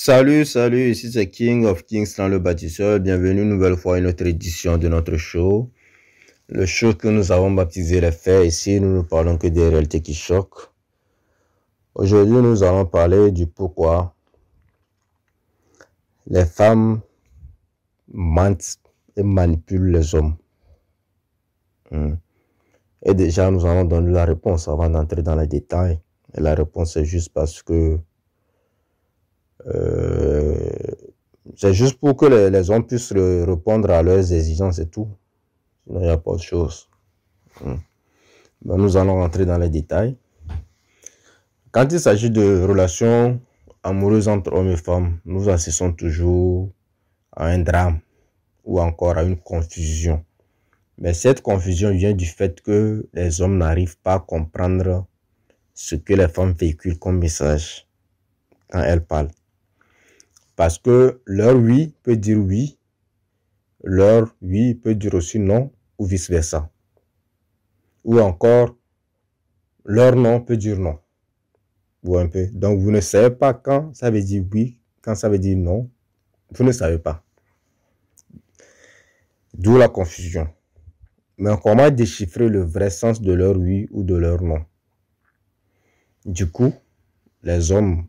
Salut, ici c'est King of Kings dans le bâtisseur. Bienvenue une nouvelle fois à une autre édition de notre show. Le show que nous avons baptisé Les Faits. Ici, nous ne parlons que des réalités qui choquent. Aujourd'hui, nous allons parler du pourquoi les femmes mentent et manipulent les hommes. Et déjà, nous allons donner la réponse avant d'entrer dans les détails. Et la réponse est juste parce que c'est juste pour que les hommes puissent répondre à leurs exigences et tout. Sinon, il n'y a pas autre chose. Ben, nous allons rentrer dans les détails. Quand il s'agit de relations amoureuses entre hommes et femmes, nous assistons toujours à un drame ou encore à une confusion. Mais cette confusion vient du fait que les hommes n'arrivent pas à comprendre ce que les femmes véhiculent comme message quand elles parlent. Parce que leur oui peut dire oui, leur oui peut dire aussi non, ou vice-versa. Ou encore, leur non peut dire non. Ou un peu. Donc, vous ne savez pas quand ça veut dire oui, quand ça veut dire non. Vous ne savez pas. D'où la confusion. Mais comment déchiffrer le vrai sens de leur oui ou de leur non? Du coup, les hommes,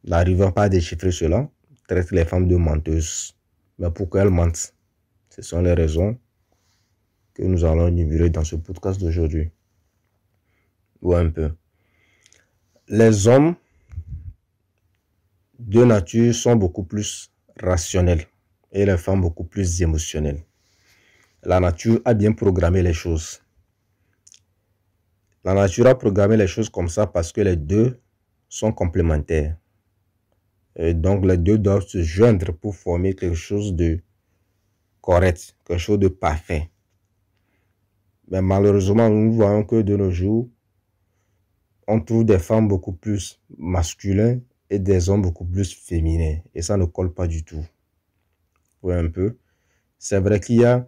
n'arrivant pas à déchiffrer cela, traitent les femmes de menteuses. Mais pourquoi elles mentent? Ce sont les raisons que nous allons énumérer dans ce podcast d'aujourd'hui. Ou un peu. Les hommes de nature sont beaucoup plus rationnels et les femmes beaucoup plus émotionnelles. La nature a bien programmé les choses. La nature a programmé les choses comme ça parce que les deux sont complémentaires. Et donc les deux doivent se joindre pour former quelque chose de correct, quelque chose de parfait. Mais malheureusement, nous voyons que de nos jours, on trouve des femmes beaucoup plus masculines et des hommes beaucoup plus féminins. Et ça ne colle pas du tout. Oui, un peu. C'est vrai qu'il y a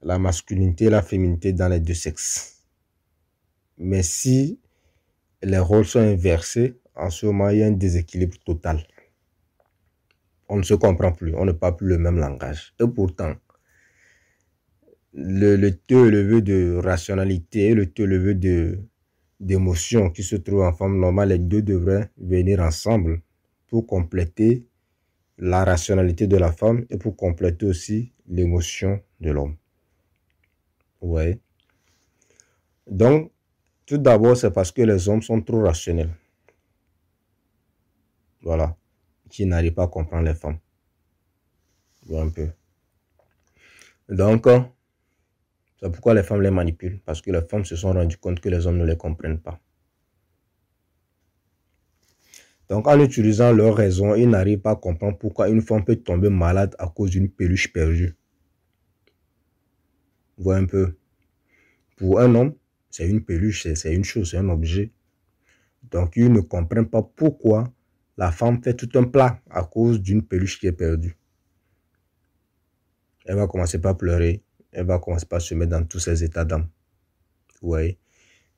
la masculinité et la féminité dans les deux sexes. Mais si les rôles sont inversés, en ce moment, il y a un déséquilibre total. On ne se comprend plus, on ne parle plus le même langage. Et pourtant, le taux élevé de rationalité et le taux élevé d'émotion qui se trouve en femme normale, les deux devraient venir ensemble pour compléter la rationalité de la femme et pour compléter aussi l'émotion de l'homme. Ouais. Donc, tout d'abord, c'est parce que les hommes sont trop rationnels. Voilà. Qui n'arrivent pas à comprendre les femmes. Un peu. Donc, c'est pourquoi les femmes les manipulent. Parce que les femmes se sont rendues compte que les hommes ne les comprennent pas. Donc, en utilisant leurs raisons, ils n'arrivent pas à comprendre pourquoi une femme peut tomber malade à cause d'une peluche perdue. Vous voyez un peu. Pour un homme, c'est une peluche, c'est une chose, c'est un objet. Donc, ils ne comprennent pas pourquoi la femme fait tout un plat à cause d'une peluche qui est perdue. Elle va commencer par pleurer. Elle va commencer par se mettre dans tous ses états d'âme. Vous voyez.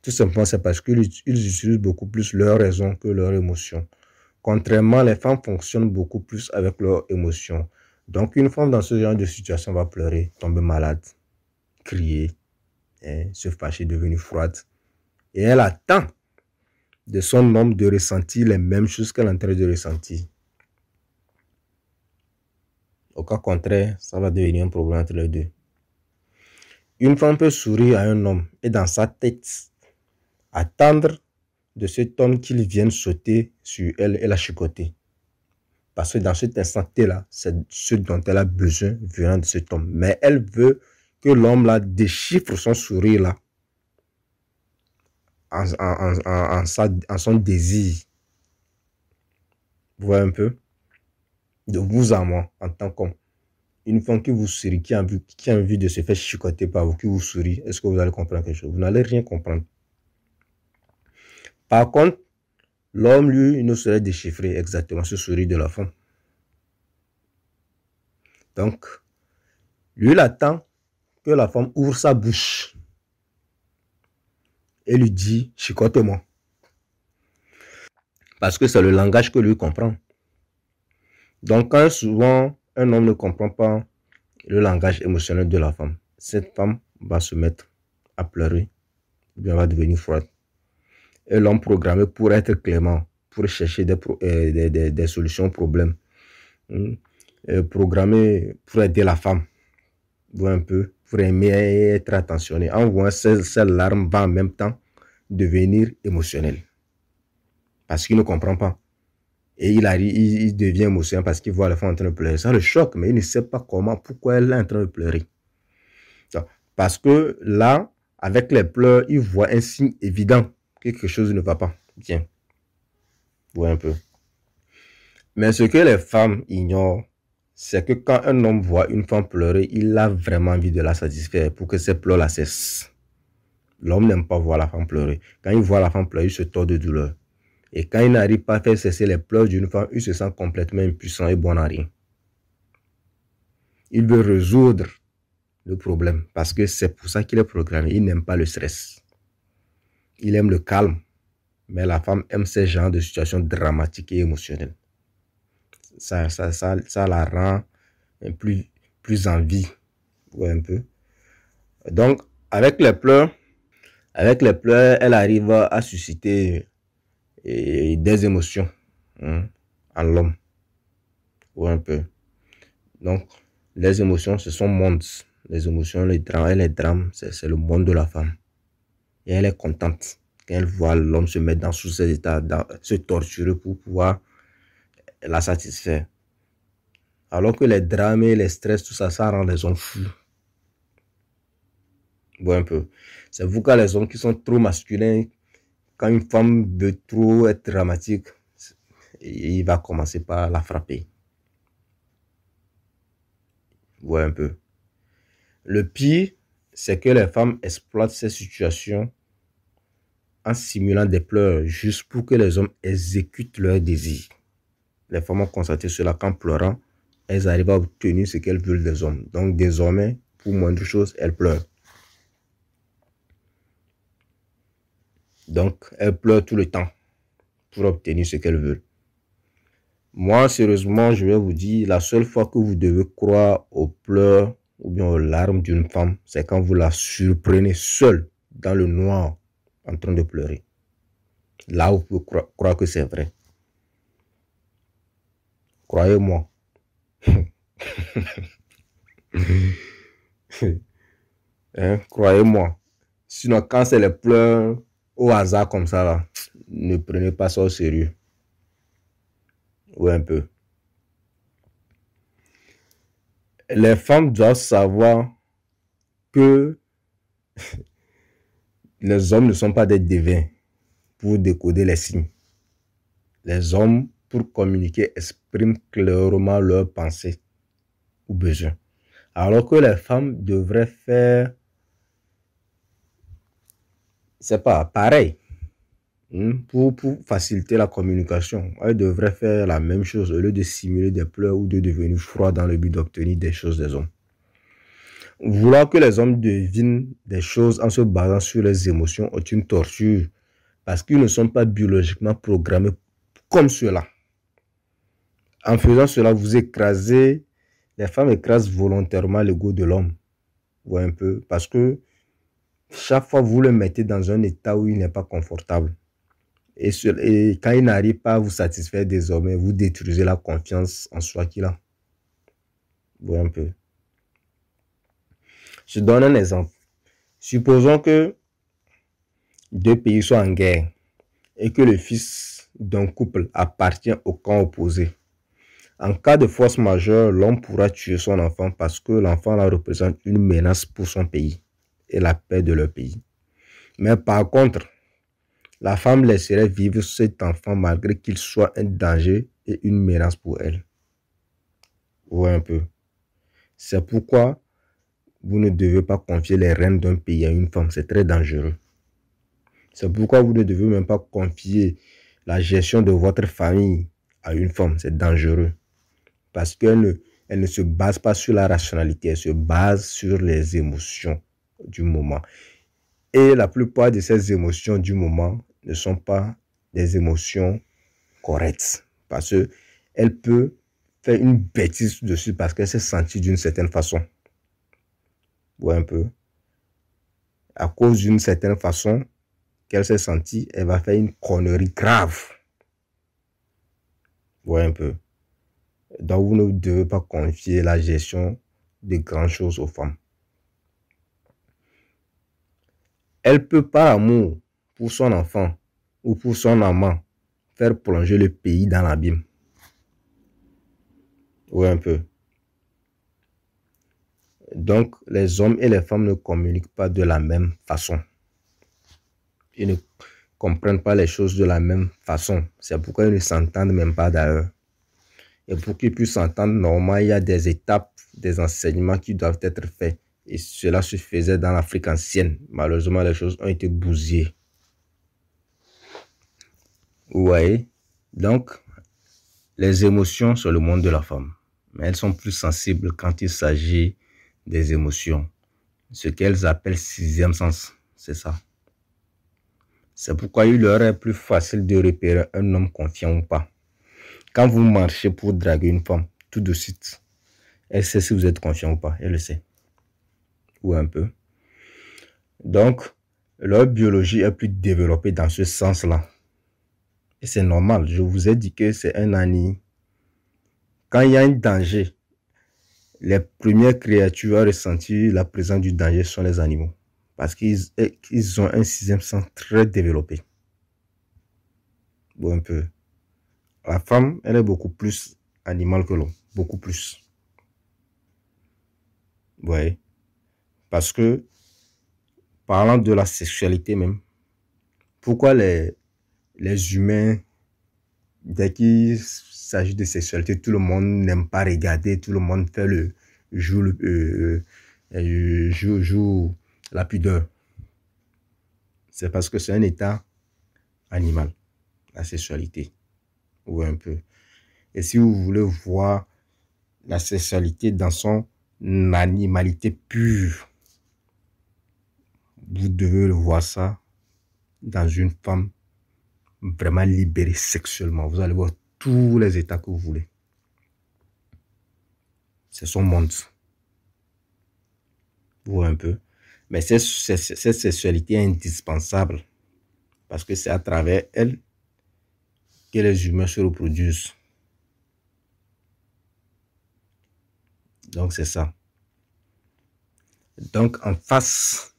Tout simplement, c'est parce qu'ils utilisent beaucoup plus leurs raisons que leurs émotions. Contrairement, les femmes fonctionnent beaucoup plus avec leurs émotions. Donc, une femme dans ce genre de situation va pleurer, tomber malade, crier, se fâcher, devenir froide. Et elle attend de son homme de ressentir les mêmes choses qu'elle est en train de ressentir. Au cas contraire, ça va devenir un problème entre les deux. Une femme peut sourire à un homme et dans sa tête, attendre de cet homme qu'il vienne sauter sur elle et la chicoter. Parce que dans cet instant-là, c'est ce dont elle a besoin venant de cet homme. Mais elle veut que l'homme là déchiffre son sourire là en son désir. Vous voyez un peu? De vous à moi, en tant qu'homme. Une femme qui vous sourit, qui a envie de se faire chicoter par vous, qui vous sourit, est-ce que vous allez comprendre quelque chose? Vous n'allez rien comprendre. Par contre, l'homme, lui, il ne saurait déchiffrer exactement ce sourire de la femme. Donc, lui, il attend que la femme ouvre sa bouche et lui dit, chicote-moi. Parce que c'est le langage que lui comprend. Donc, quand souvent un homme ne comprend pas le langage émotionnel de la femme, cette femme va se mettre à pleurer, ou bien va devenir froide. Et l'homme programmé pour être clément, pour chercher des solutions aux problèmes, programmé pour aider la femme, un peu, pour aimer et être attentionné. En voyant ces larmes va en même temps devenir émotionnel. Parce qu'il ne comprend pas. Et il devient émotionnel parce qu'il voit la femme en train de pleurer. Ça le choque, mais il ne sait pas comment, pourquoi elle est en train de pleurer. Parce que là, avec les pleurs, il voit un signe évident que quelque chose ne va pas bien. Un peu. Mais ce que les femmes ignorent, c'est que quand un homme voit une femme pleurer, il a vraiment envie de la satisfaire pour que ses pleurs la cessent. L'homme n'aime pas voir la femme pleurer. Quand il voit la femme pleurer, il se tord de douleur. Et quand il n'arrive pas à faire cesser les pleurs d'une femme, il se sent complètement impuissant et bon à rien. Il veut résoudre le problème parce que c'est pour ça qu'il est programmé. Il n'aime pas le stress. Il aime le calme. Mais la femme aime ces genres de situations dramatiques et émotionnelles. Ça la rend plus en vie. Un peu. Donc, avec les pleurs, elle arrive à susciter des émotions en l'homme. Un peu. Donc, les émotions, ce sont mondes. Les émotions, les drames, c'est le monde de la femme. Et elle est contente quand elle voit l'homme se mettre dans sous cet état, se torturer pour pouvoir la satisfaire. Alors que les drames et les stress, tout ça, ça rend les hommes fous. Un peu. C'est pourquoi les hommes qui sont trop masculins, quand une femme veut trop être dramatique, il va commencer par la frapper. Un peu. Le pire, c'est que les femmes exploitent ces situations en simulant des pleurs juste pour que les hommes exécutent leurs désirs. Les femmes ont constaté cela qu'en pleurant, elles arrivent à obtenir ce qu'elles veulent des hommes. Donc désormais, pour moindre chose, elles pleurent. Donc, elles pleurent tout le temps pour obtenir ce qu'elles veulent. Moi, sérieusement, je vais vous dire, la seule fois que vous devez croire aux pleurs ou bien aux larmes d'une femme, c'est quand vous la surprenez seule dans le noir en train de pleurer. Là, vous pouvez croire que c'est vrai. Croyez-moi. Croyez-moi. Sinon, quand c'est les pleurs au hasard comme ça, là, ne prenez pas ça au sérieux. Un peu. Les femmes doivent savoir que les hommes ne sont pas des devins pour décoder les signes. Les hommes, pour communiquer, expriment clairement leurs pensées ou besoins. Alors que les femmes devraient faire, c'est pas pareil. Pour faciliter la communication, elles devraient faire la même chose au lieu de simuler des pleurs ou de devenir froid dans le but d'obtenir des choses des hommes. Vouloir que les hommes devinent des choses en se basant sur les émotions est une torture parce qu'ils ne sont pas biologiquement programmés comme cela. En faisant cela, vous écrasez, les femmes écrasent volontairement l'ego de l'homme. Un peu, parce que chaque fois vous le mettez dans un état où il n'est pas confortable. Et quand il n'arrive pas à vous satisfaire désormais, vous détruisez la confiance en soi qu'il a. Un peu. Je donne un exemple. Supposons que deux pays soient en guerre et que le fils d'un couple appartient au camp opposé. En cas de force majeure, l'homme pourra tuer son enfant parce que l'enfant là représente une menace pour son pays et la paix de leur pays. Mais par contre, la femme laisserait vivre cet enfant malgré qu'il soit un danger et une menace pour elle. Un peu. C'est pourquoi vous ne devez pas confier les rênes d'un pays à une femme. C'est très dangereux. C'est pourquoi vous ne devez même pas confier la gestion de votre famille à une femme. C'est dangereux. Parce qu'elle ne se base pas sur la rationalité. Elle se base sur les émotions du moment. Et la plupart de ces émotions du moment ne sont pas des émotions correctes. Parce qu'elle peut fait une bêtise dessus parce qu'elle s'est sentie d'une certaine façon. Ouais, un peu. À cause d'une certaine façon qu'elle s'est sentie, elle va faire une connerie grave. Ouais, un peu. Donc, vous ne devez pas confier la gestion de grandes choses aux femmes. Elle peut, par amour pour son enfant ou pour son amant, faire plonger le pays dans l'abîme. Oui, un peu. Donc, les hommes et les femmes ne communiquent pas de la même façon. Ils ne comprennent pas les choses de la même façon. C'est pourquoi ils ne s'entendent même pas d'ailleurs. Et pour qu'ils puissent s'entendre, normalement, il y a des étapes, des enseignements qui doivent être faits. Et cela se faisait dans l'Afrique ancienne. Malheureusement, les choses ont été bousillées. Vous voyez? Donc, les émotions, c'est le monde de la femme. Mais elles sont plus sensibles quand il s'agit des émotions. Ce qu'elles appellent sixième sens, c'est ça. C'est pourquoi il leur est plus facile de repérer un homme confiant ou pas. Quand vous marchez pour draguer une femme, tout de suite, elle sait si vous êtes confiant ou pas, elle le sait. Ou un peu. Donc, leur biologie est plus développée dans ce sens-là. Et c'est normal, je vous ai dit que c'est un animal. Quand il y a un danger, les premières créatures à ressentir la présence du danger sont les animaux. Parce qu'ils ont un sixième sens très développé. Bon, un peu. La femme, elle est beaucoup plus animale que l'homme. Beaucoup plus. Ouais. Parce que, parlant de la sexualité même, pourquoi les humains, dès qu'il s'agit de sexualité, tout le monde n'aime pas regarder, tout le monde fait joue la pudeur. C'est parce que c'est un état animal, la sexualité. Ou un peu. Et si vous voulez voir la sexualité dans son animalité pure, vous devez le voir ça dans une femme vraiment libérée sexuellement. Vous allez voir tous les états que vous voulez. C'est son monde. Vous voyez un peu. Mais cette sexualité est indispensable parce que c'est à travers elle que les humains se reproduisent. Donc, c'est ça. Donc, en face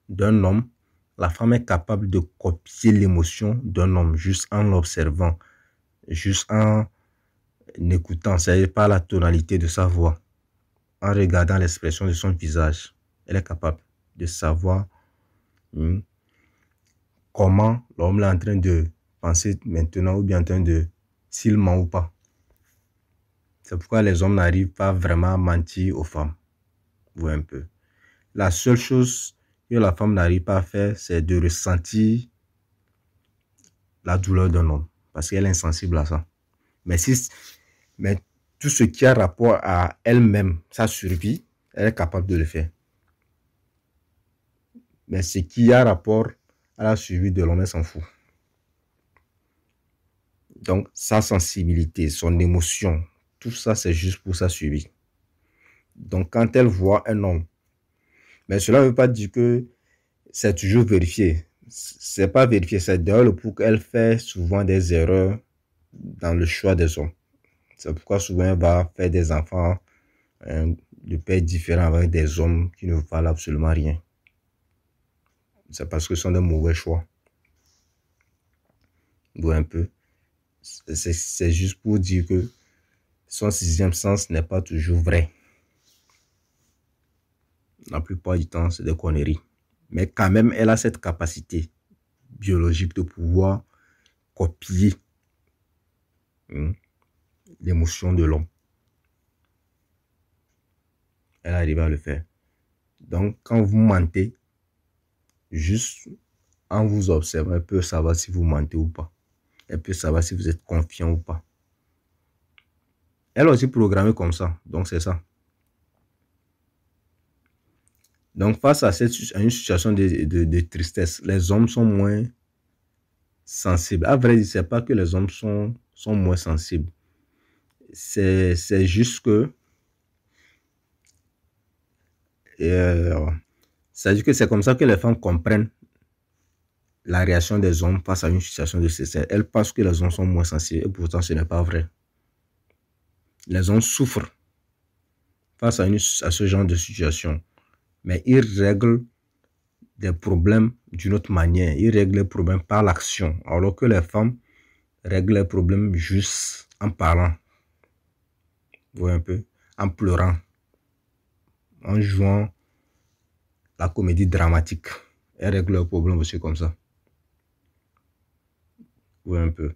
d'un homme, la femme est capable de copier l'émotion d'un homme juste en l'observant, juste en écoutant, c'est-à-dire par la tonalité de sa voix, en regardant l'expression de son visage. Elle est capable de savoir comment l'homme est en train de penser maintenant ou bien en train de s'il ment ou pas. C'est pourquoi les hommes n'arrivent pas vraiment à mentir aux femmes. Vous voyez un peu. La seule chose que la femme n'arrive pas à faire, c'est de ressentir la douleur d'un homme. Parce qu'elle est insensible à ça. Mais tout ce qui a rapport à elle-même, sa survie, elle est capable de le faire. Mais ce qui a rapport à la survie de l'homme, elle s'en fout. Donc, sa sensibilité, son émotion, tout ça, c'est juste pour sa survie. Donc, quand elle voit un homme, mais cela ne veut pas dire que c'est toujours vérifié. C'est pas vérifié, c'est d'ailleurs le pour qu'elle fait souvent des erreurs dans le choix des hommes. C'est pourquoi souvent elle va faire des enfants de pères différents avec des hommes qui ne valent absolument rien. C'est parce que ce sont des mauvais choix. Ou un peu. C'est juste pour dire que son sixième sens n'est pas toujours vrai. La plupart du temps, c'est des conneries. Mais quand même, elle a cette capacité biologique de pouvoir copier l'émotion de l'homme. Elle arrive à le faire. Donc, quand vous mentez, juste en vous observant, elle peut savoir si vous mentez ou pas. Elle peut savoir si vous êtes confiant ou pas. Elle est aussi programmée comme ça. Donc, c'est ça. Donc, face à une situation de tristesse, les hommes sont moins sensibles. À vrai dire, ce n'est pas que les hommes sont moins sensibles. c'est juste que c'est-à-dire que c'est comme ça que les femmes comprennent la réaction des hommes face à une situation de cesse. Elles pensent que les hommes sont moins sensibles et pourtant ce n'est pas vrai. Les hommes souffrent face à ce genre de situation, mais ils règlent des problèmes d'une autre manière. Ils règlent les problèmes par l'action, alors que les femmes règlent les problèmes juste en parlant. Vous voyez un peu, en pleurant, en jouant la comédie dramatique. Elles règlent leurs problèmes aussi comme ça. Vous voyez un peu.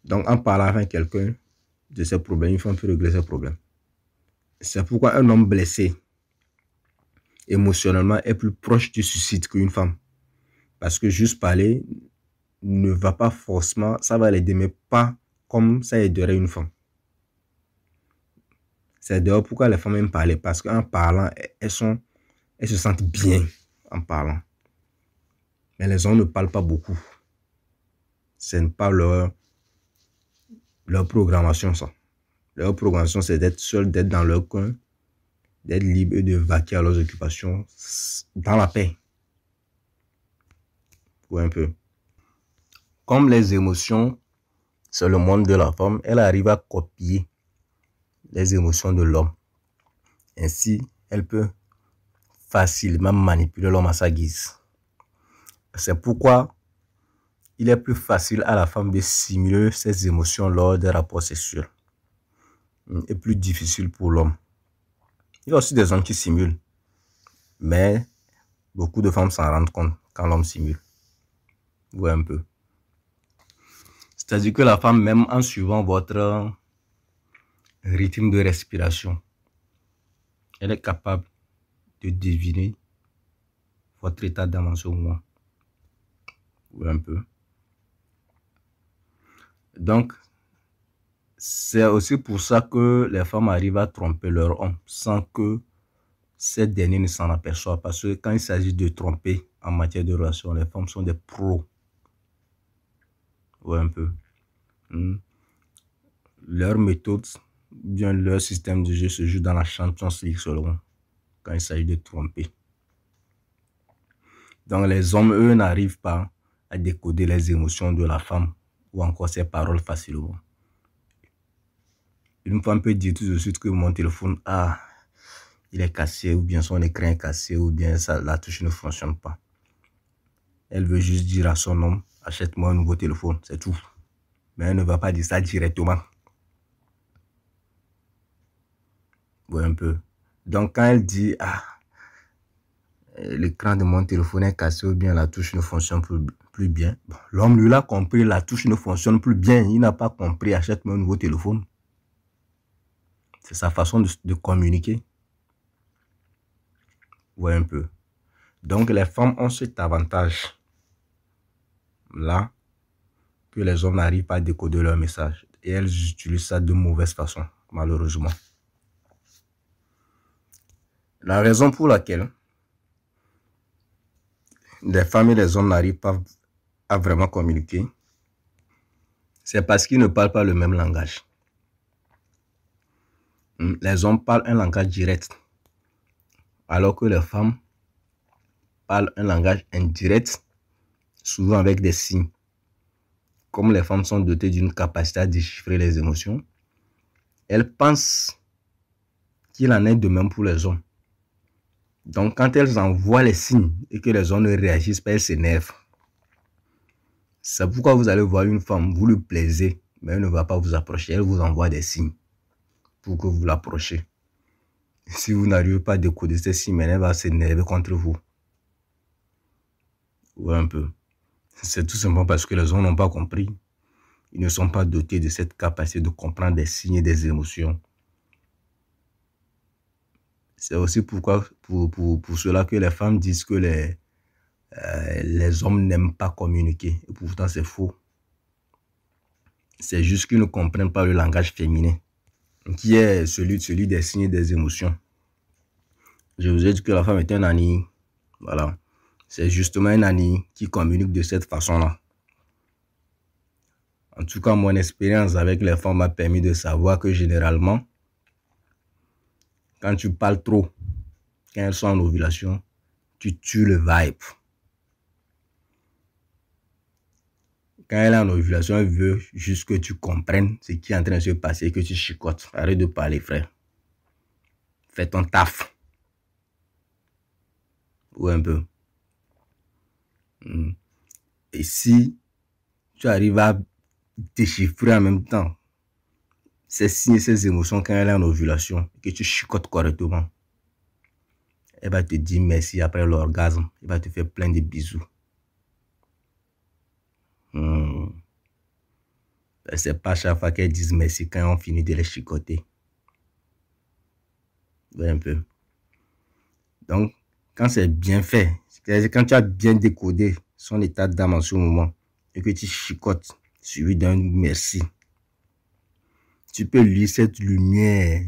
Donc, en parlant avec quelqu'un de ses problèmes, une femme peut régler ses problèmes. C'est pourquoi un homme blessé émotionnellement est plus proche du suicide qu'une femme. Parce que juste parler ne va pas forcément, ça va l'aider, mais pas comme ça aiderait une femme. C'est d'ailleurs pourquoi les femmes aiment parler, parce qu'en parlant, elles se sentent bien en parlant. Mais les hommes ne parlent pas beaucoup. Ce n'est pas leur programmation, ça. Leur programmation, c'est d'être seul, d'être dans leur coin, d'être libre et de vaquer à leurs occupations dans la paix. Ouais, un peu. Comme les émotions, c'est le monde de la femme, elle arrive à copier les émotions de l'homme. Ainsi, elle peut facilement manipuler l'homme à sa guise. C'est pourquoi il est plus facile à la femme de simuler ses émotions lors des rapports sexuels. Et plus difficile pour l'homme. Il y a aussi des hommes qui simulent. Mais beaucoup de femmes s'en rendent compte quand l'homme simule. Vous voyez un peu. C'est-à-dire que la femme, même en suivant votre rythme de respiration, elle est capable de deviner votre état d'âme en ce moment. Vous voyez un peu. Donc, c'est aussi pour ça que les femmes arrivent à tromper leur homme sans que ces derniers ne s'en aperçoivent. Parce que quand il s'agit de tromper en matière de relation, les femmes sont des pros. Vous voyez un peu. Leur méthode, bien leur système de jeu se joue dans la Champions League seulement quand il s'agit de tromper. Donc les hommes, eux, n'arrivent pas à décoder les émotions de la femme ou encore ses paroles facilement. Une femme peut dire tout de suite que mon téléphone, il est cassé, ou bien son écran est cassé, ou bien la touche ne fonctionne pas. Elle veut juste dire à son homme, achète-moi un nouveau téléphone, c'est tout. Mais elle ne va pas dire ça directement. Vous voyez un peu. Donc quand elle dit, l'écran de mon téléphone est cassé, ou bien la touche ne fonctionne plus bien. Bon, l'homme lui l'a compris, la touche ne fonctionne plus bien. Il n'a pas compris, achète-moi un nouveau téléphone. C'est sa façon de communiquer. Vous voyez un peu. Donc les femmes ont cet avantage là que les hommes n'arrivent pas à décoder leur message. Et elles utilisent ça de mauvaise façon, malheureusement. La raison pour laquelle les femmes et les hommes n'arrivent pas à vraiment communiquer, c'est parce qu'ils ne parlent pas le même langage. Les hommes parlent un langage direct, alors que les femmes parlent un langage indirect, souvent avec des signes. Comme les femmes sont dotées d'une capacité à déchiffrer les émotions, elles pensent qu'il en est de même pour les hommes. Donc, quand elles envoient les signes et que les hommes ne réagissent pas, elles s'énervent. C'est pourquoi vous allez voir une femme, vous lui plaisez, mais elle ne va pas vous approcher. Elle vous envoie des signes pour que vous l'approchiez. Si vous n'arrivez pas à décoder ces signes, elle va s'énerver contre vous. Ouais, un peu. C'est tout simplement parce que les hommes n'ont pas compris. Ils ne sont pas dotés de cette capacité de comprendre des signes et des émotions. C'est aussi pourquoi, pour cela que les femmes disent que les hommes n'aiment pas communiquer. Et pourtant, c'est faux. C'est juste qu'ils ne comprennent pas le langage féminin, qui est celui des signes et des émotions. Je vous ai dit que la femme est un ani. Voilà. C'est justement un ani qui communique de cette façon-là. En tout cas, mon expérience avec les femmes m'a permis de savoir que généralement, quand tu parles trop, quand elles sont en ovulation, tu tues le vibe. Quand elle est en ovulation, elle veut juste que tu comprennes ce qui est en train de se passer, que tu chicotes. Arrête de parler, frère. Fais ton taf. Ou un peu. Et si tu arrives à déchiffrer en même temps ces signes et ces émotions quand elle est en ovulation, que tu chicotes correctement, elle va te dire merci après l'orgasme. Elle va te faire plein de bisous. C'est pas chaque fois qu'elles disent merci quand on finit de les chicoter. Ouais, un peu. Donc, quand c'est bien fait, quand tu as bien décodé son état d'âme en ce moment et que tu chicotes suivi d'un merci, tu peux lire cette lumière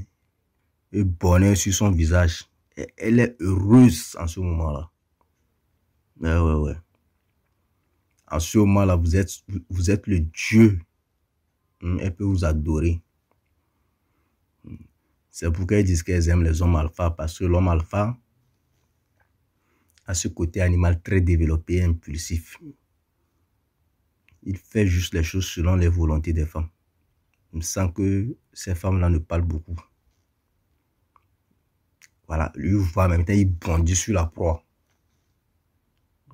et bonheur sur son visage. Et elle est heureuse en ce moment-là. Ouais. En ce moment-là, vous êtes le Dieu. Elle peut vous adorer. C'est pourquoi ils disent qu'elles aiment les hommes alpha, parce que l'homme alpha a ce côté animal très développé et impulsif. Il fait juste les choses selon les volontés des femmes, sans que ces femmes-là ne parlent beaucoup. Voilà, lui voit en même temps, il bondit sur la proie.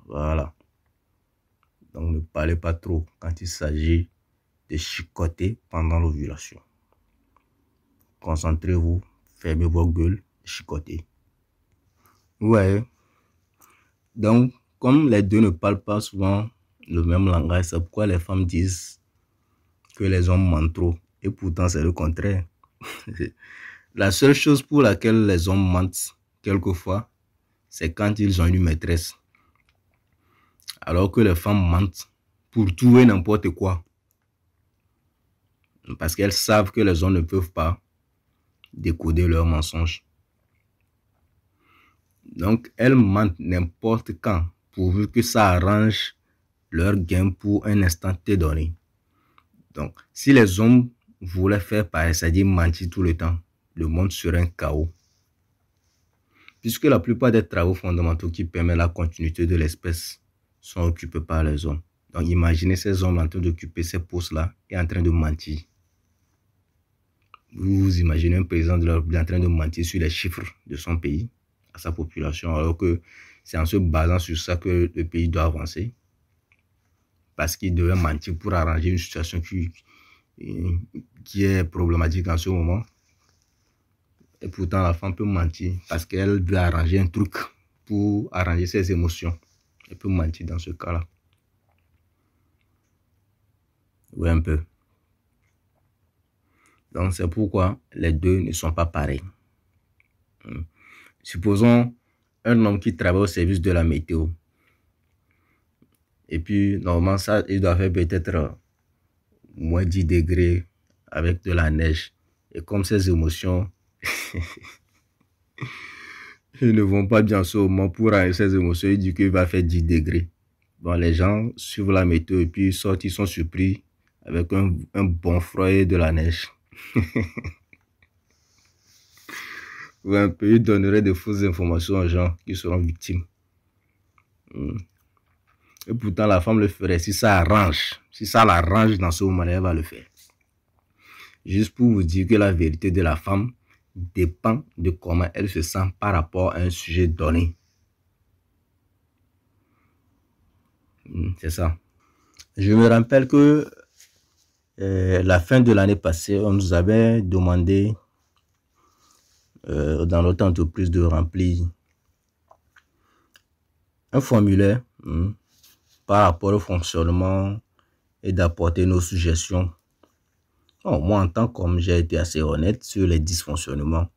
Voilà. Donc ne parlez pas trop quand il s'agit de chicoter pendant l'ovulation. Concentrez-vous, fermez vos gueules, chicotez. Ouais. Donc, comme les deux ne parlent pas souvent le même langage, c'est pourquoi les femmes disent que les hommes mentent trop. Et pourtant, c'est le contraire. La seule chose pour laquelle les hommes mentent, quelquefois, c'est quand ils ont une maîtresse. Alors que les femmes mentent pour tout et n'importe quoi. Parce qu'elles savent que les hommes ne peuvent pas décoder leurs mensonges. Donc, elles mentent n'importe quand, pourvu que ça arrange leur gain pour un instant T donné. Donc, si les hommes voulaient faire pareil, c'est-à-dire mentir tout le temps, le monde serait un chaos. Puisque la plupart des travaux fondamentaux qui permettent la continuité de l'espèce sont occupés par les hommes. Donc, imaginez ces hommes en train d'occuper ces postes-là et en train de mentir. Vous imaginez un président de la République en train de mentir sur les chiffres de son pays, à sa population, alors que c'est en se basant sur ça que le pays doit avancer. Parce qu'il devait mentir pour arranger une situation qui est problématique en ce moment. Et pourtant, la femme peut mentir parce qu'elle veut arranger un truc pour arranger ses émotions. Elle peut mentir dans ce cas-là. Oui, un peu. Donc, c'est pourquoi les deux ne sont pas pareils. Supposons un homme qui travaille au service de la météo. Et puis, normalement, ça, il doit faire peut-être moins 10 degrés avec de la neige. Et comme ses émotions ils ne vont pas bien en ce moment pour arranger ses émotions, il dit qu'il va faire 10 degrés. Bon, les gens suivent la météo et puis ils sortent, ils sont surpris avec un bon froid et de la neige. Ou un peu, il donnerait de fausses informations aux gens qui seront victimes. Et pourtant, la femme le ferait si ça arrange. Si ça l'arrange dans ce moment-là, elle va le faire. Juste pour vous dire que la vérité de la femme dépend de comment elle se sent par rapport à un sujet donné. C'est ça. Je me rappelle que la fin de l'année passée, on nous avait demandé dans notre entreprise de remplir un formulaire par rapport au fonctionnement et d'apporter nos suggestions. Bon, moi, en tant qu'homme, j'ai été assez honnête sur les dysfonctionnements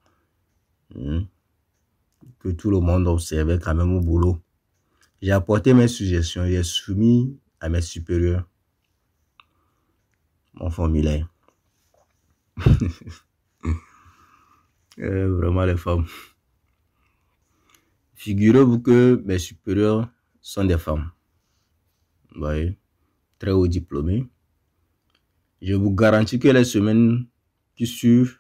que tout le monde observait quand même au boulot. J'ai apporté mes suggestions, j'ai soumis à mes supérieurs mon formulaire. Vraiment les femmes. Figurez-vous que mes supérieurs sont des femmes. Vous voyez, très haut diplômés. Je vous garantis que les semaines qui suivent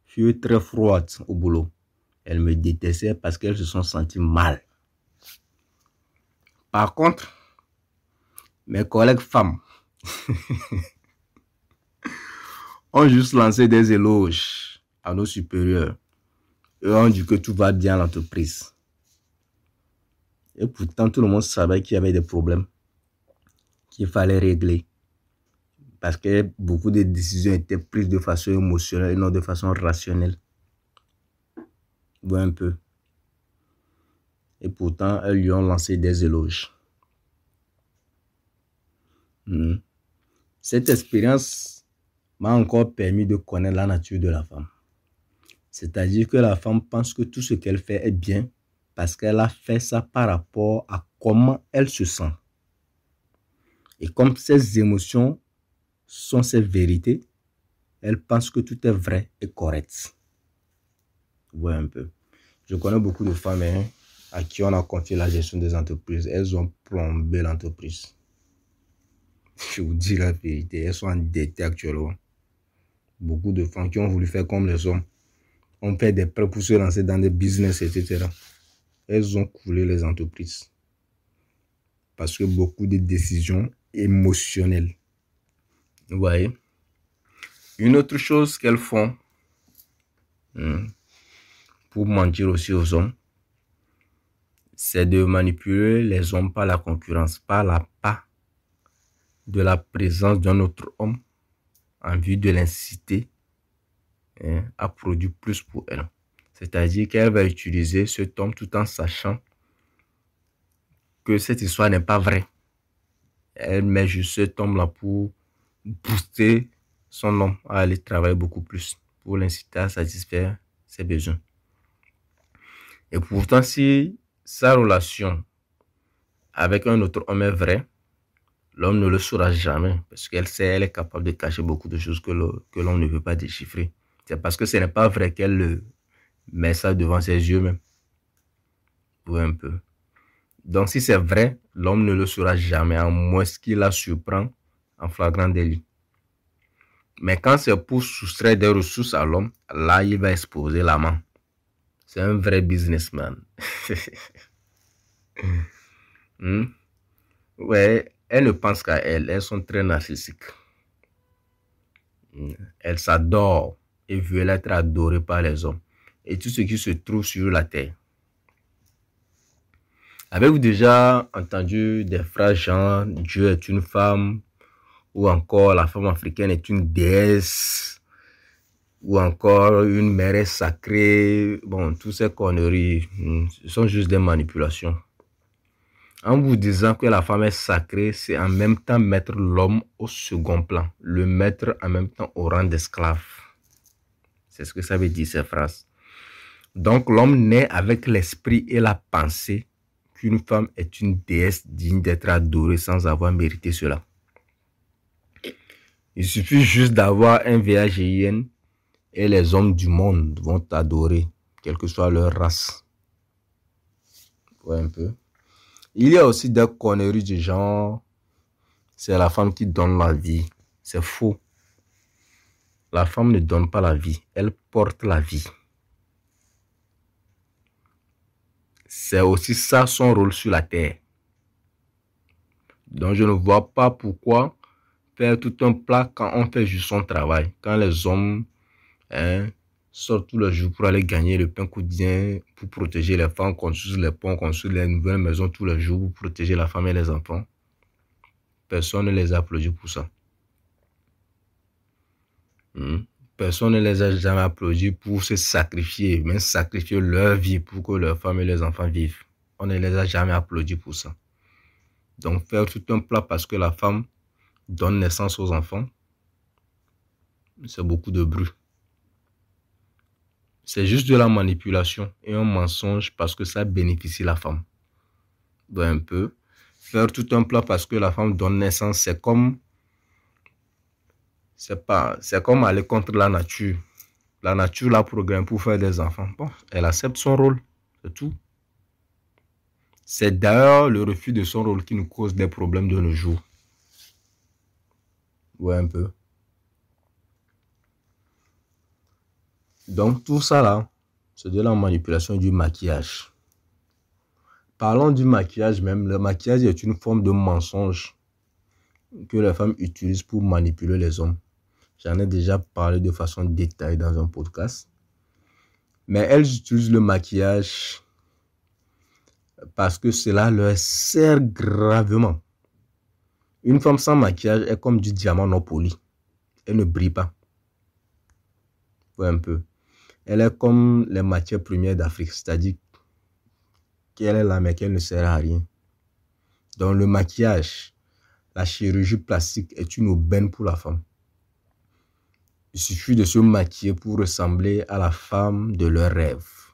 furent très froides au boulot. Elles me détestaient parce qu'elles se sont senties mal. Par contre, mes collègues femmes ont juste lancé des éloges à nos supérieurs. Eux ont dit que tout va bien à l'entreprise. Et pourtant, tout le monde savait qu'il y avait des problèmes qu'il fallait régler. Parce que beaucoup de décisions étaient prises de façon émotionnelle et non de façon rationnelle. Un peu. Et pourtant, elles lui ont lancé des éloges. Cette expérience m'a encore permis de connaître la nature de la femme. C'est-à-dire que la femme pense que tout ce qu'elle fait est bien parce qu'elle a fait ça par rapport à comment elle se sent. Et comme ses émotions sont ses vérités, elle pense que tout est vrai et correct. Voilà un peu. Je connais beaucoup de femmes à qui on a confié la gestion des entreprises. Elles ont plombé l'entreprise. Je vous dis la vérité, elles sont endettées actuellement. Beaucoup de femmes qui ont voulu faire comme les hommes ont fait des prêts pour se lancer dans des business, etc. Elles ont coulé les entreprises. Parce que beaucoup de décisions émotionnelles. Vous voyez? Une autre chose qu'elles font pour mentir aussi aux hommes, c'est de manipuler les hommes par la concurrence, par la part de la présence d'un autre homme en vue de l'inciter à produire plus pour elle. C'est-à-dire qu'elle va utiliser cet homme tout en sachant que cette histoire n'est pas vraie. Elle met juste cet homme-là pour booster son homme à aller travailler beaucoup plus, pour l'inciter à satisfaire ses besoins. Et pourtant, si sa relation avec un autre homme est vraie, l'homme ne le saura jamais parce qu'elle sait, elle est capable de cacher beaucoup de choses que l'homme ne veut pas déchiffrer. C'est parce que ce n'est pas vrai qu'elle met ça devant ses yeux même. Pour un peu. Donc si c'est vrai, l'homme ne le saura jamais, à moins qu'il la surprend en flagrant délit. Mais quand c'est pour soustraire des ressources à l'homme, là il va exposer la main. C'est un vrai businessman. Ouais, elles ne pensent qu'à elles. Elles sont très narcissiques. Elles s'adorent et veulent être adorées par les hommes. Et tout ce qui se trouve sur la terre. Avez-vous déjà entendu des phrases genre Dieu est une femme, ou encore la femme africaine est une déesse, ou encore une mère est sacrée? Bon, toutes ces conneries, ce sont juste des manipulations. En vous disant que la femme est sacrée, c'est en même temps mettre l'homme au second plan, le mettre en même temps au rang d'esclave. C'est ce que ça veut dire ces phrases. Donc l'homme naît avec l'esprit et la pensée qu'une femme est une déesse digne d'être adorée sans avoir mérité cela. Il suffit juste d'avoir un VAGIN et les hommes du monde vont t'adorer, quelle que soit leur race. Ouais, un peu. Il y a aussi des conneries du genre, c'est la femme qui donne la vie. C'est faux. La femme ne donne pas la vie, elle porte la vie. C'est aussi ça son rôle sur la terre. Donc je ne vois pas pourquoi faire tout un plat quand on fait juste son travail. Quand les hommes sortent tous les jours pour aller gagner le pain quotidien, pour protéger les femmes, construire les ponts, construire les nouvelles maisons tous les jours, pour protéger la femme et les enfants. Personne ne les applaudit pour ça. Personne ne les a jamais applaudis pour se sacrifier, même sacrifier leur vie pour que leurs femmes et les enfants vivent. On ne les a jamais applaudis pour ça. Donc faire tout un plat parce que la femme donne naissance aux enfants, c'est beaucoup de bruit. C'est juste de la manipulation et un mensonge parce que ça bénéficie la femme. Donc un peu. Faire tout un plat parce que la femme donne naissance, c'est comme aller contre la nature. La nature la programme pour faire des enfants. Bon, elle accepte son rôle, c'est tout. C'est d'ailleurs le refus de son rôle qui nous cause des problèmes de nos jours. Ouais, un peu. Donc tout ça là, c'est de la manipulation du maquillage. Parlons du maquillage même. Le maquillage est une forme de mensonge que les femmes utilisent pour manipuler les hommes. J'en ai déjà parlé de façon détaillée dans un podcast. Mais elles utilisent le maquillage parce que cela leur sert gravement. Une femme sans maquillage est comme du diamant non poli. Elle ne brille pas. Un peu. Elle est comme les matières premières d'Afrique, c'est-à-dire qu'elle est là mais qu'elle ne sert à rien. Donc le maquillage, la chirurgie plastique est une aubaine pour la femme. Il suffit de se maquiller pour ressembler à la femme de leurs rêves.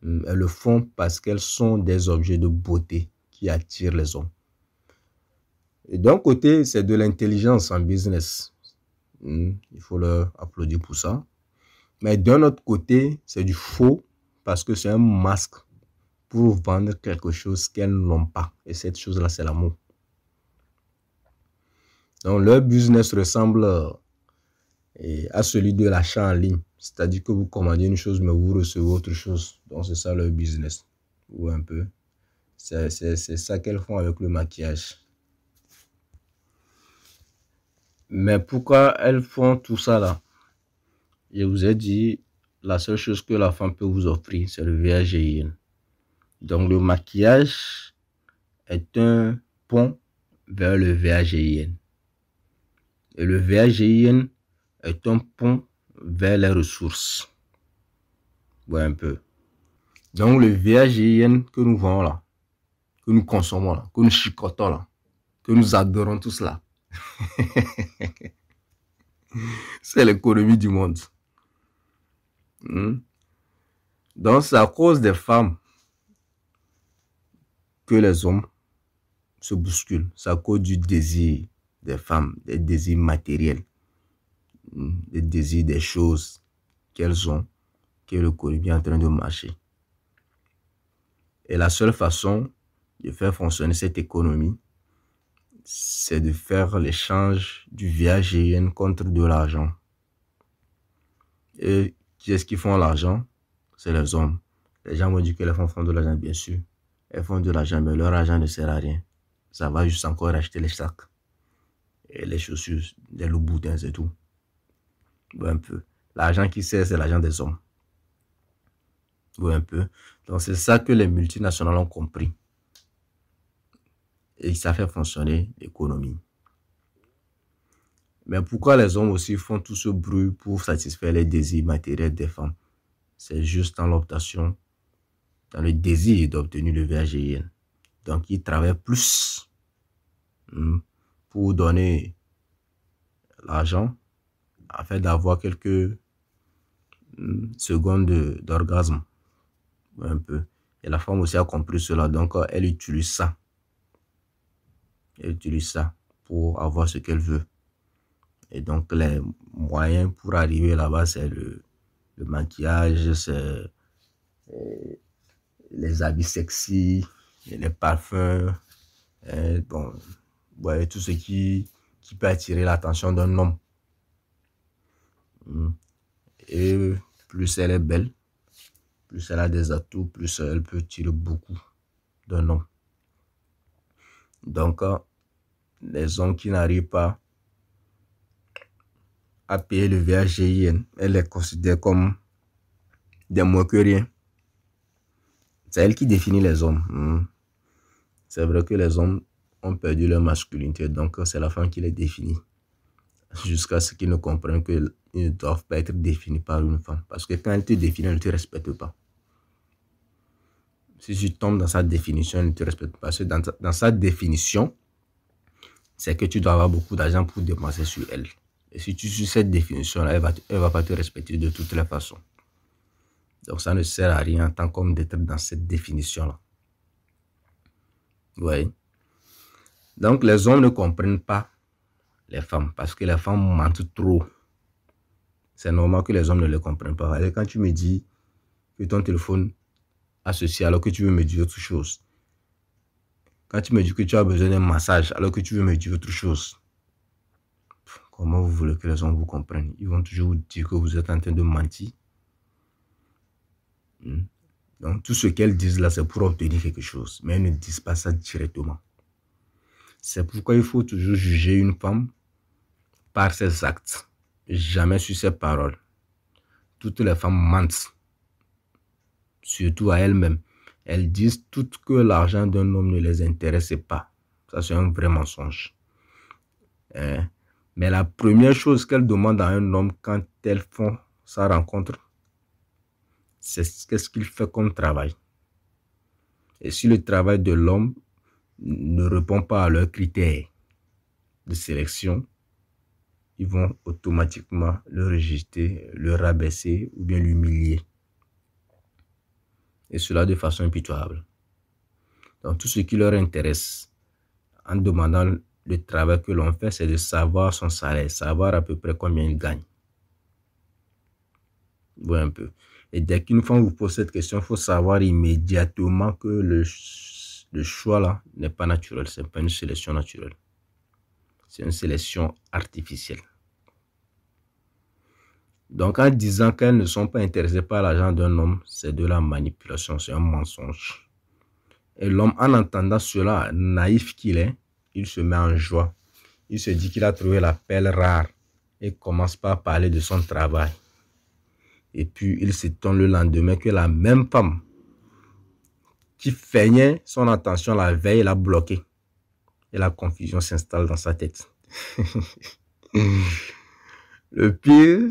Elles le font parce qu'elles sont des objets de beauté qui attirent les hommes. Et d'un côté, c'est de l'intelligence en business. Il faut leur applaudir pour ça. Mais d'un autre côté, c'est du faux parce que c'est un masque pour vendre quelque chose qu'elles n'ont pas. Et cette chose-là, c'est l'amour. Donc, leur business ressemble à celui de l'achat en ligne. C'est-à-dire que vous commandez une chose, mais vous recevez autre chose. Donc, c'est ça leur business. Ou un peu. C'est ça qu'elles font avec le maquillage. Mais pourquoi elles font tout ça là? Je vous ai dit, la seule chose que la femme peut vous offrir, c'est le VAGIN. Donc, le maquillage est un pont vers le VAGIN. Et le VAGIN est un pont vers les ressources. Ouais, un peu. Donc, le VAGIN que nous vendons là, que nous consommons là, que nous chicotons là, que nous adorons tous là, c'est l'économie du monde. Donc, c'est à cause des femmes que les hommes se bousculent. C'est à cause du désir des femmes, des désirs matériels, des désirs des choses qu'elles ont, que l'économie est en train de marcher. Et la seule façon de faire fonctionner cette économie, c'est de faire l'échange du VAGN contre de l'argent. Et qui est-ce qui font l'argent? C'est les hommes. Les gens vont dire que les femmes font de l'argent, bien sûr. Elles font de l'argent, mais leur argent ne sert à rien. Ça va juste encore acheter les sacs et les chaussures, les loups-boutins, c'est tout. Un peu. L'argent qui sert, c'est l'argent des hommes. Un peu. Donc, c'est ça que les multinationales ont compris. Et ça fait fonctionner l'économie. Mais pourquoi les hommes aussi font tout ce bruit pour satisfaire les désirs matériels des femmes? C'est juste dans l'optation, dans le désir d'obtenir le VAGN. Donc, ils travaillent plus pour donner l'argent afin d'avoir quelques secondes d'orgasme. Un peu. Et la femme aussi a compris cela, donc elle utilise ça. Elle utilise ça pour avoir ce qu'elle veut. Et donc les moyens pour arriver là-bas, c'est le maquillage, c'est les habits sexy, les parfums, bon, ouais, tout ce qui peut attirer l'attention d'un homme. Et plus elle est belle, plus elle a des atouts, plus elle peut tirer beaucoup d'un homme. Donc, les hommes qui n'arrivent pas à payer le VAGN, elle les considère comme des moins que rien. C'est elle qui définit les hommes. C'est vrai que les hommes ont perdu leur masculinité, donc c'est la femme qui les définit. Jusqu'à ce qu'ils ne comprennent qu'ils ne doivent pas être définis par une femme. Parce que quand elle te définit, elle ne te respecte pas. Si tu tombes dans sa définition, elle ne te respecte pas. Parce que dans sa définition, c'est que tu dois avoir beaucoup d'argent pour dépenser sur elle. Et si tu suis cette définition-là, elle va pas te respecter de toutes les façons. Donc ça ne sert à rien en tant qu'homme d'être dans cette définition-là. Vous voyez? Donc les hommes ne comprennent pas les femmes parce que les femmes mentent trop. C'est normal que les hommes ne les comprennent pas. Et quand tu me dis que ton téléphone a ceci alors que tu veux me dire autre chose. Quand tu me dis que tu as besoin d'un massage alors que tu veux me dire autre chose. Comment vous voulez que les hommes vous comprennent? Ils vont toujours vous dire que vous êtes en train de mentir. Donc, tout ce qu'elles disent là, c'est pour obtenir quelque chose. Mais elles ne disent pas ça directement. C'est pourquoi il faut toujours juger une femme par ses actes, jamais sur ses paroles. Toutes les femmes mentent, surtout à elles-mêmes. Elles disent toutes que l'argent d'un homme ne les intéresse pas. Ça, c'est un vrai mensonge. Mais la première chose qu'elles demandent à un homme quand elles font sa rencontre, c'est qu'est-ce qu'il fait comme travail. Et si le travail de l'homme ne répond pas à leurs critères de sélection, ils vont automatiquement le rejeter, le rabaisser ou bien l'humilier. Et cela de façon impitoyable. Donc tout ce qui leur intéresse en demandant le travail que l'on fait, c'est de savoir son salaire, savoir à peu près combien il gagne. Voilà un peu. Et dès qu'une femme vous pose cette question, il faut savoir immédiatement que le choix là n'est pas naturel. Ce n'est pas une sélection naturelle. C'est une sélection artificielle. Donc, en disant qu'elles ne sont pas intéressées par l'argent d'un homme, c'est de la manipulation, c'est un mensonge. Et l'homme, en entendant cela, naïf qu'il est, il se met en joie. Il se dit qu'il a trouvé la perle rare et commence par parler de son travail. Et puis, il s'étonne le lendemain que la même femme qui feignait son attention la veille l'a bloqué. Et la confusion s'installe dans sa tête. Le pire,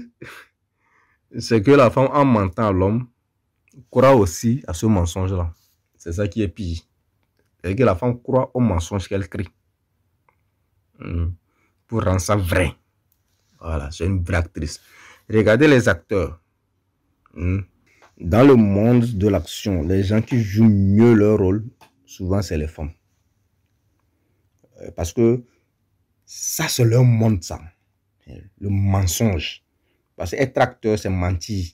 c'est que la femme, en mentant à l'homme, croit aussi à ce mensonge-là. C'est ça qui est pire. C'est que la femme croit au mensonge qu'elle crie. Pour rendre ça vrai. Voilà, c'est une vraie actrice. Regardez les acteurs. Dans le monde de l'action, les gens qui jouent mieux leur rôle, souvent c'est les femmes. Parce que ça, c'est leur monde, ça. Le mensonge. Parce qu'être acteur, c'est mentir.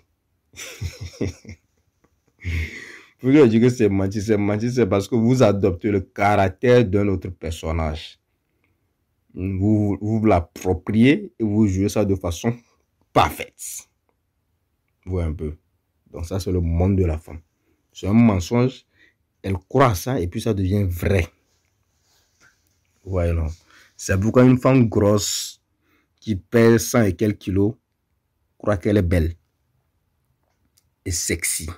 Pourquoi je dis que c'est mentir? C'est mentir, c'est parce que vous adoptez le caractère d'un autre personnage. Vous l'appropriez et vous jouez ça de façon parfaite. Vous voyez un peu. Donc ça, c'est le monde de la femme. C'est un mensonge. Elle croit à ça et puis ça devient vrai. Vous voyez, non? C'est pourquoi une femme grosse qui pèse 100 et quelques kilos croit qu'elle est belle et sexy.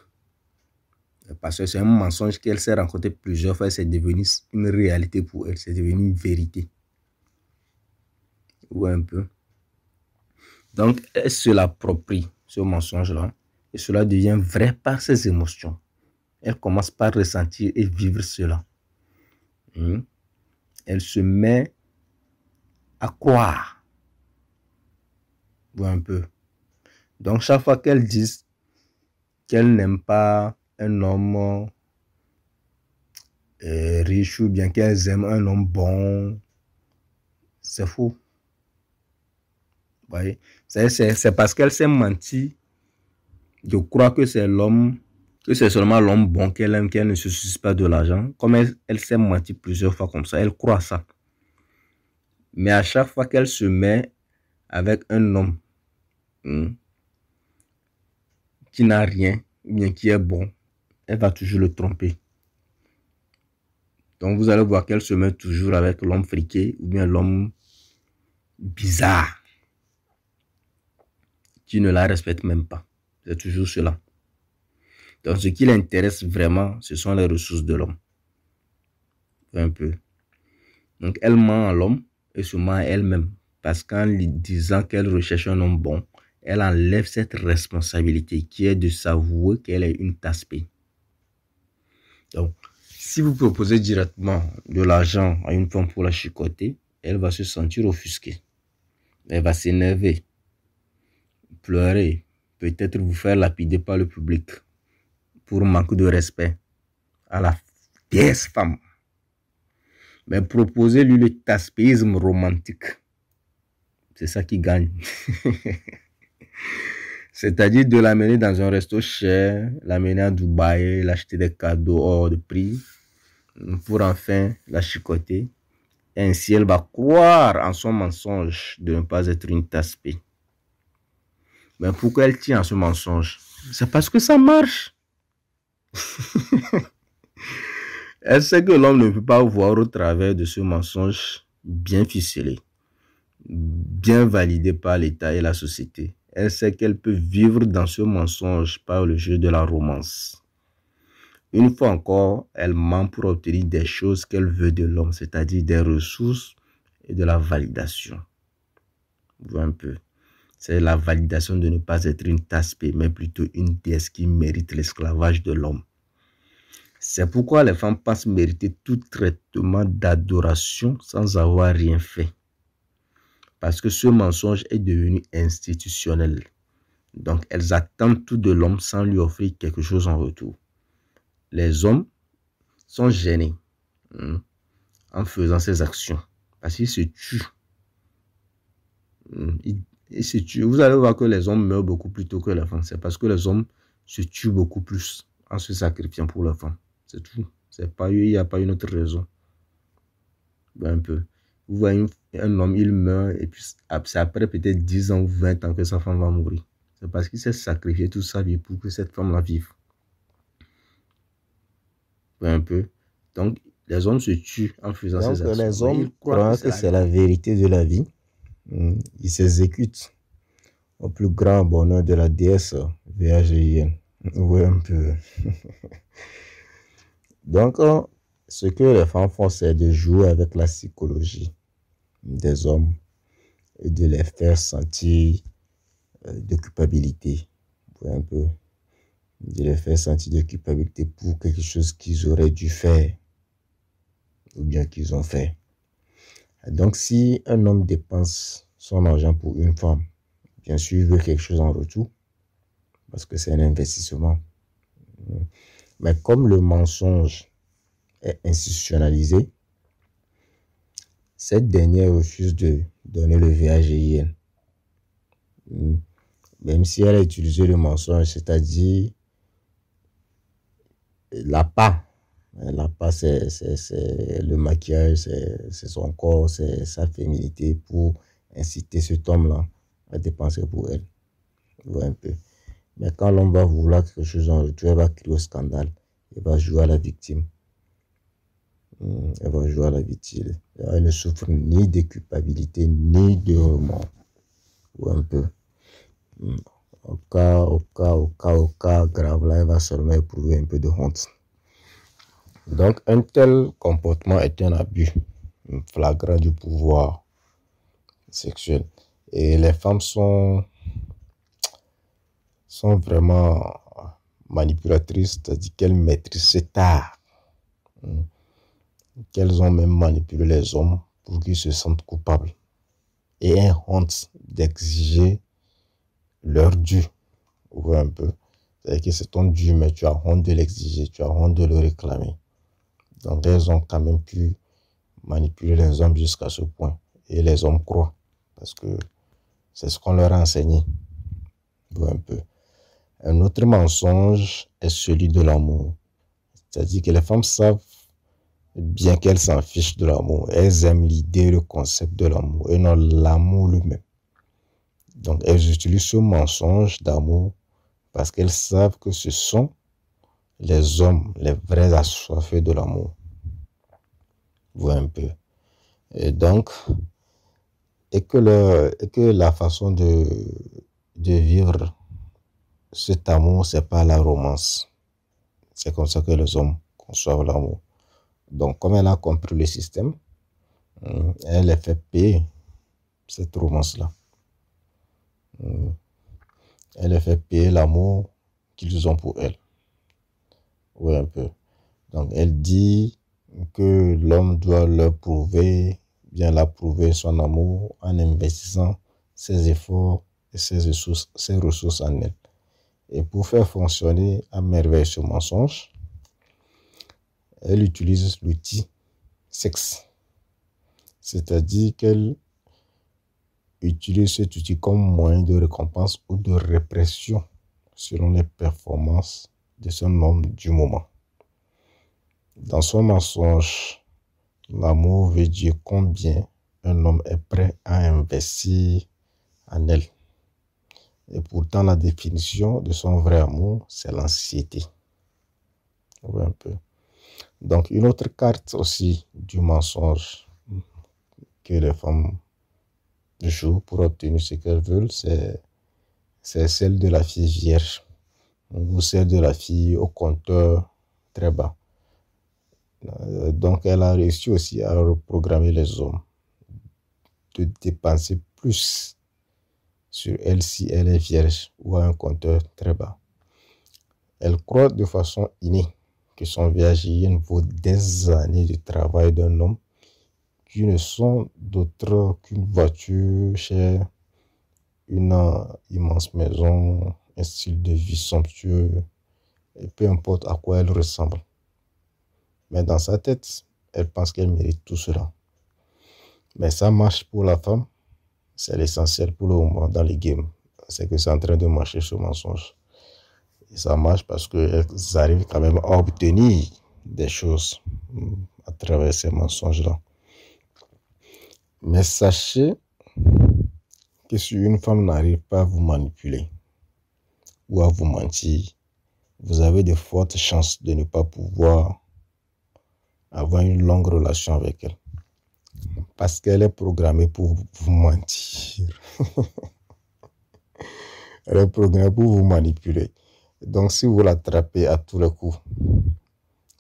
Parce que c'est un mensonge qu'elle s'est rencontré plusieurs fois. C'est devenu une réalité pour elle. C'est devenu une vérité. Vous voyez un peu. Donc, elle se l'approprie, ce mensonge-là. Et cela devient vrai par ses émotions. Elle commence par ressentir et vivre cela. Elle se met à croire. Vous voyez un peu. Donc, chaque fois qu'elle dit qu'elle n'aime pas un homme riche ou bien qu'elles aiment un homme bon, c'est faux. Vous voyez? C'est parce qu'elle s'est menti de croire que c'est l'homme, que c'est seulement l'homme bon qu'elle aime, qu'elle ne se soucie pas de l'argent. Comme elle s'est menti plusieurs fois comme ça, elle croit ça. Mais à chaque fois qu'elle se met avec un homme qui n'a rien, ou bien qui est bon, elle va toujours le tromper. Donc vous allez voir qu'elle se met toujours avec l'homme friqué ou bien l'homme bizarre qui ne la respecte même pas. C'est toujours cela. Donc ce qui l'intéresse vraiment, ce sont les ressources de l'homme. Un peu. Donc elle ment à l'homme et se ment à elle-même. Parce qu'en lui disant qu'elle recherche un homme bon, elle enlève cette responsabilité qui est de s'avouer qu'elle est une tasse-pain. Donc, si vous proposez directement de l'argent à une femme pour la chicoter, elle va se sentir offusquée. Elle va s'énerver, pleurer, peut-être vous faire lapider par le public pour manque de respect à la déesse femme. Mais proposez-lui le taspéisme romantique. C'est ça qui gagne. C'est-à-dire de l'amener dans un resto cher, l'amener à Dubaï, l'acheter des cadeaux hors de prix, pour enfin la chicoter. Et ainsi, elle va croire en son mensonge de ne pas être une tasse-pain. Mais pourquoi elle tient à ce mensonge? C'est parce que ça marche. Elle sait que l'homme ne peut pas voir au travers de ce mensonge bien ficelé, bien validé par l'État et la société. Elle sait qu'elle peut vivre dans ce mensonge par le jeu de la romance. Une fois encore, elle ment pour obtenir des choses qu'elle veut de l'homme, c'est-à-dire des ressources et de la validation. Vous voyez un peu. C'est la validation de ne pas être une tasse-paix, mais plutôt une déesse qui mérite l'esclavage de l'homme. C'est pourquoi les femmes pensent mériter tout traitement d'adoration sans avoir rien fait. Parce que ce mensonge est devenu institutionnel. Donc, elles attendent tout de l'homme sans lui offrir quelque chose en retour. Les hommes sont gênés en faisant ces actions parce qu'ils se tuent. Ils se tuent. Vous allez voir que les hommes meurent beaucoup plus tôt que les femmes. C'est parce que les hommes se tuent beaucoup plus en se sacrifiant pour les femmes. C'est tout. Il n'y a pas une autre raison. Un peu. Vous voyez un homme, il meurt et puis c'est après peut-être 10 ans ou 20 ans que sa femme va mourir. C'est parce qu'il s'est sacrifié toute sa vie pour que cette femme la vive. Un peu. Donc, les hommes se tuent en faisant ces actions. Les hommes croient que c'est la vérité de la vie. Ils s'exécutent au plus grand bonheur de la déesse VAGIN. Oui, un peu. Donc, ce que les femmes font, c'est de jouer avec la psychologie des hommes et de les faire sentir de culpabilité. Oui, un peu. De les faire sentir de culpabilité pour quelque chose qu'ils auraient dû faire ou bien qu'ils ont fait. Donc, si un homme dépense son argent pour une femme, bien sûr, il veut quelque chose en retour parce que c'est un investissement. Mais comme le mensonge est institutionnalisé, cette dernière refuse de donner le VAGIN. Même si elle a utilisé le mensonge, c'est-à-dire l'appât. L'appât, c'est le maquillage, c'est son corps, c'est sa féminité pour inciter cet homme-là à dépenser pour elle. Ouais, un peu. Mais quand l'homme va vouloir quelque chose en retour, elle va crier au scandale. Elle va jouer à la victime. Elle va jouer à la victime. Elle ne souffre ni de culpabilité, ni de remords. Ou un peu. Au cas grave, là, elle va seulement éprouver un peu de honte. Donc, un tel comportement est un abus flagrant du pouvoir sexuel. Et les femmes sont vraiment manipulatrices, c'est-à-dire qu'elles maîtrisent cet art. Qu'elles ont même manipulé les hommes pour qu'ils se sentent coupables. Et aient honte d'exiger leur dû. Vous voyez un peu. C'est-à-dire que c'est ton dû, mais tu as honte de l'exiger, tu as honte de le réclamer. Donc, elles ont quand même pu manipuler les hommes jusqu'à ce point. Et les hommes croient. Parce que c'est ce qu'on leur a enseigné. Vous voyez un peu. Un autre mensonge est celui de l'amour. C'est-à-dire que les femmes savent bien qu'elles s'en fichent de l'amour. Elles aiment l'idée, le concept de l'amour et non l'amour lui-même. Donc, elles utilisent ce mensonge d'amour parce qu'elles savent que ce sont les hommes, les vrais assoiffés de l'amour. Vous voyez un peu. Et donc, et que la façon de vivre cet amour, c'est pas la romance. C'est comme ça que les hommes conçoivent l'amour. Donc, comme elle a compris le système, elle les fait payer cette romance-là. Elle les fait payer l'amour qu'ils ont pour elle. Oui, un peu. Donc, elle dit que l'homme doit leur prouver, bien la prouver son amour en investissant ses efforts et ses ressources en elle. Et pour faire fonctionner à merveille ce mensonge, elle utilise l'outil sexe. C'est-à-dire qu'elle utilise cet outil comme moyen de récompense ou de répression selon les performances de son homme du moment. Dans son mensonge, l'amour veut dire combien un homme est prêt à investir en elle. Et pourtant, la définition de son vrai amour, c'est l'anxiété. Ouais, un peu. Donc, une autre carte aussi du mensonge que les femmes jouent pour obtenir ce qu'elles veulent, c'est celle de la fille vierge ou celle de la fille au compteur très bas. Donc, elle a réussi aussi à reprogrammer les hommes de dépenser plus sur elle si elle est vierge ou à un compteur très bas. Elle croit de façon innée que son viager vaut des années de travail d'un homme qui ne sont d'autres qu'une voiture chère, une immense maison, un style de vie somptueux, et peu importe à quoi elle ressemble. Mais dans sa tête, elle pense qu'elle mérite tout cela. Mais ça marche pour la femme, c'est l'essentiel pour le moment dans les games. C'est que c'est en train de marcher ce mensonge. Et ça marche parce qu'elles arrivent quand même à obtenir des choses à travers ces mensonges-là. Mais sachez que si une femme n'arrive pas à vous manipuler ou à vous mentir, vous avez de fortes chances de ne pas pouvoir avoir une longue relation avec elle. Parce qu'elle est programmée pour vous mentir. Elle est programmée pour vous manipuler. Donc si vous l'attrapez à tous les coups,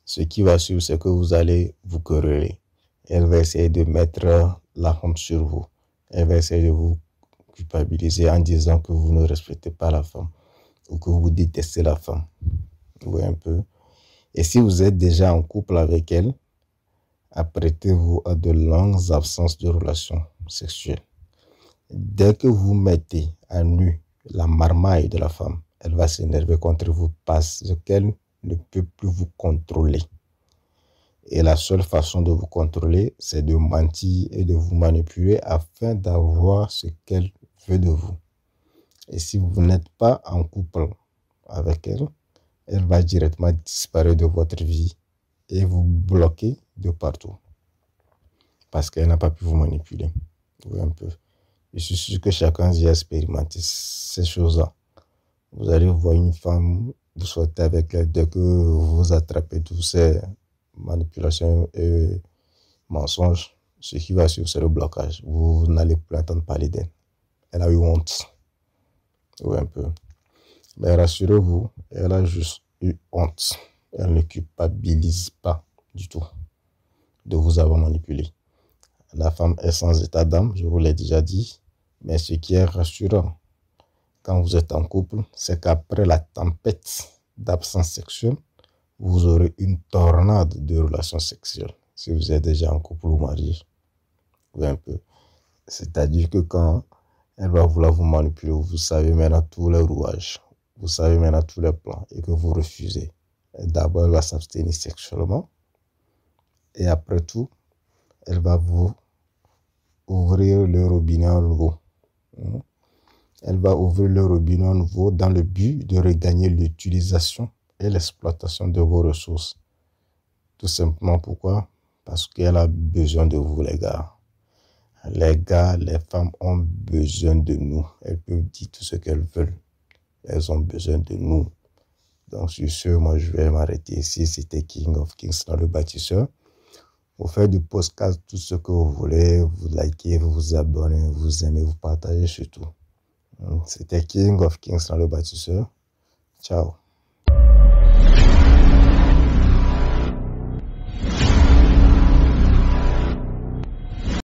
ce qui va suivre, c'est que vous allez vous quereller. Elle va essayer de mettre la honte sur vous. Elle va essayer de vous culpabiliser en disant que vous ne respectez pas la femme ou que vous détestez la femme. Vous voyez un peu. Et si vous êtes déjà en couple avec elle, apprêtez-vous à de longues absences de relations sexuelles. Dès que vous mettez à nu la marmaille de la femme, elle va s'énerver contre vous parce qu'elle ne peut plus vous contrôler. Et la seule façon de vous contrôler, c'est de mentir et de vous manipuler afin d'avoir ce qu'elle veut de vous. Et si vous n'êtes pas en couple avec elle, elle va directement disparaître de votre vie et vous bloquer de partout. Parce qu'elle n'a pas pu vous manipuler. Oui, un peu. Je suis sûr que chacun a expérimenté ces choses-là. Vous allez voir une femme, vous sortez avec elle, dès que vous attrapez tous ces manipulations et mensonges, ce qui va suivre, c'est le blocage. Vous n'allez plus entendre parler d'elle. Elle a eu honte. Oui, un peu. Mais rassurez-vous, elle a juste eu honte. Elle ne culpabilise pas du tout de vous avoir manipulé. La femme est sans état d'âme, je vous l'ai déjà dit. Mais ce qui est rassurant quand vous êtes en couple, c'est qu'après la tempête d'absence sexuelle, vous aurez une tornade de relations sexuelles. Si vous êtes déjà en couple ou marié, oui, un peu. C'est-à-dire que quand elle va vouloir vous manipuler, vous savez maintenant tous les rouages, vous savez maintenant tous les plans et que vous refusez. D'abord, elle va s'abstenir sexuellement et après tout, elle va vous ouvrir le robinet à nouveau. Elle va ouvrir le robinet à nouveau dans le but de regagner l'utilisation et l'exploitation de vos ressources. Tout simplement pourquoi? Parce qu'elle a besoin de vous, les gars. Les gars, les femmes ont besoin de nous. Elles peuvent dire tout ce qu'elles veulent. Elles ont besoin de nous. Donc, sur ce, moi, je vais m'arrêter ici. C'était King of Kings dans le bâtisseur. Vous faites du podcast, tout ce que vous voulez. Vous likez, vous vous abonnez, vous aimez, vous partagez surtout. C'était King of Kings dans le bâtisseur. Ciao.